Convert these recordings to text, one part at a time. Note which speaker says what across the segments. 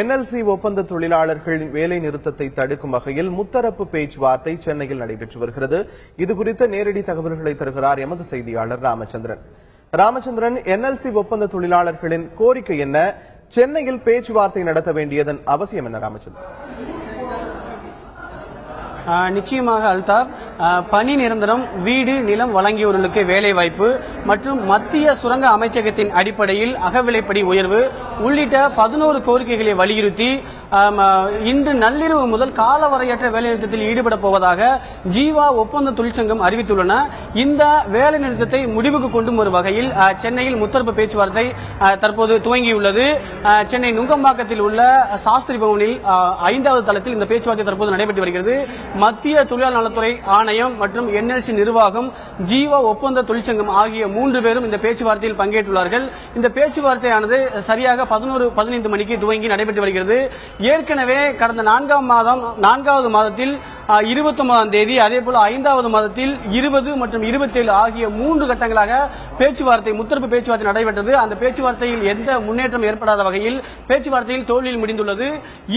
Speaker 1: NLC ஒப்பந்த தொழிலாளர்களின் வேலை நிறுத்தத்தை தடுக்கும் வகையில் முத்தரப்பு பேச்சுவார்த்தை சென்னையில் நடைபெற்று வருகிறது. இதுகுறித்த நேரடி தகவல்களை தருகிறார் எமது செய்தியாளர் ராமச்சந்திரன். ராமச்சந்திரன், NLC ஒப்பந்த தொழிலாளர்களின் கோரிக்கை என்ன? சென்னையில் பேச்சுவார்த்தை நடத்த வேண்டியதன் அவசியம் என்ன? ராமச்சந்திரன்,
Speaker 2: நிச்சயமாக அல்தாப், பணி நிரந்தரம், வீடு, நிலம் வழங்கியவர்களுக்கு வேலை வாய்ப்பு மற்றும் மத்திய சுரங்க அமைச்சகத்தின் அடிப்படையில் அகவிலைப்படி உயர்வு உள்ளிட்ட 11 கோரிக்கைகளை வலியுறுத்தி இன்று நள்ளிரவு முதல் காலவரையற்ற வேலைநிறுத்தத்தில் ஈடுபட போவதாக ஜீவா ஒப்பந்த தொழிற்சங்கம் அறிவித்துள்ளன. இந்த வேலைநிறுத்தத்தை முடிவுக்கு கொண்டு வரும் வகையில் சென்னையில் முத்தரப்பு பேச்சுவார்த்தை தற்போது துவங்கியுள்ளது. சென்னை நுங்கம்பாக்கத்தில் உள்ள சாஸ்திரி பவனில் 5வது தளத்தில் இந்த பேச்சுவார்த்தை தற்போது நடைபெற்று வருகிறது. மத்திய தொழிலாளர் நலத்துறை ஆணையம் மற்றும் NLC நிர்வாகம், ஜீவா ஒப்பந்த தொழிற்சங்கம் ஆகிய 3 பேரும் இந்த பேச்சுவார்த்தையில் பங்கேற்றுள்ளார்கள். இந்த பேச்சுவார்த்தையானது சரியாக 11:15 மணிக்கு துவங்கி நடைபெற்று வருகிறது. ஏற்கனவே கடந்த 4வது மாதத்தில் 29ஆம் தேதி, அதேபோல 5வது மாதத்தில் 20 மற்றும் 27 ஆகிய 3 கட்டங்களாக முத்தரப்பு பேச்சுவார்த்தை நடைபெற்றது. அந்த பேச்சுவார்த்தையில் எந்த முன்னேற்றம் ஏற்படாத வகையில் பேச்சுவார்த்தையில் தோல்வியில் முடிந்துள்ளது.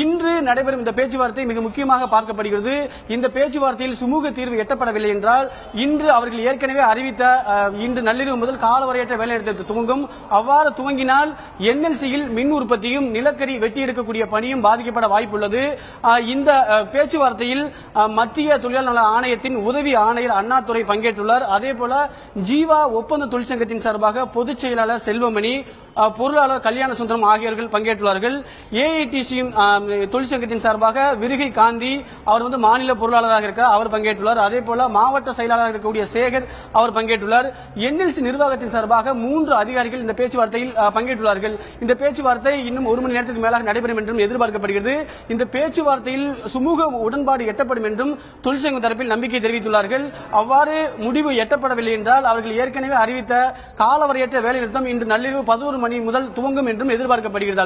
Speaker 2: இன்று நடைபெறும் இந்த பேச்சுவார்த்தை மிக முக்கியமாக பார்க்கப்படுகிறது. இந்த பேச்சுவார்த்தையில் சுமூக தீர்வு எட்டப்படவில்லை என்றால் இன்று அவர்கள் ஏற்கனவே அறிவித்த இன்று நள்ளிரவு முதல் காலவரையற்ற வேலைநிறுத்தத்தை துவங்கும். அவ்வாறு துவங்கினால் NLCயில் மின் உற்பத்தியும் நிலக்கரி வெட்டி எடுக்கக்கூடிய பணியும் பாதிக்கப்பட வாய்ப்புள்ளது. இந்த பேச்சுவார்த்தையில் மத்திய தொழிலாளர் நல ஆணையத்தின் உதவி ஆணையர் அண்ணாதுரை பங்கேற்றுள்ளார். அதேபோல ஜீவா ஒப்பந்த தொழிற்சங்கத்தின் சார்பாக பொதுச் செயலாளர் செல்வமணி, பொருளாளர் கல்யாண சுந்தரம் ஆகியோர்கள் பங்கேற்றுள்ளார்கள். AITC தொழிற்சங்கத்தின் சார்பாக விருகை காந்தி, அவர் மாநில பொருளாளராக இருக்க அவர் பங்கேற்றுள்ளார். அதேபோல மாவட்ட செயலாளராக இருக்கக்கூடிய சேகர் அவர் பங்கேற்றுள்ளார். NLC நிர்வாகத்தின் சார்பாக 3 அதிகாரிகள் இந்த பேச்சுவார்த்தையில் பங்கேற்றுள்ளார்கள். இந்த பேச்சுவார்த்தை இன்னும் 1 மணி நேரத்துக்கு மேலாக நடைபெறும் என்றும் எதிர்பார்க்கப்படுகிறது. இந்த பேச்சுவார்த்தையில் சுமூக உடன்பாடு எட்டப்படும் என்றும் தொழிற்சங்க தரப்பில் நம்பிக்கை தெரிவித்துள்ளார்கள். அவ்வாறு முடிவு எட்டப்படவில்லை என்றால் அவர்கள் ஏற்கனவே அறிவித்த காலவரையற்ற வேலைநிறுத்தம் இன்று நள்ளிரவு 11 மணி முதல் துவங்கும் என்றும் எதிர்பார்க்கப்படுகிறது.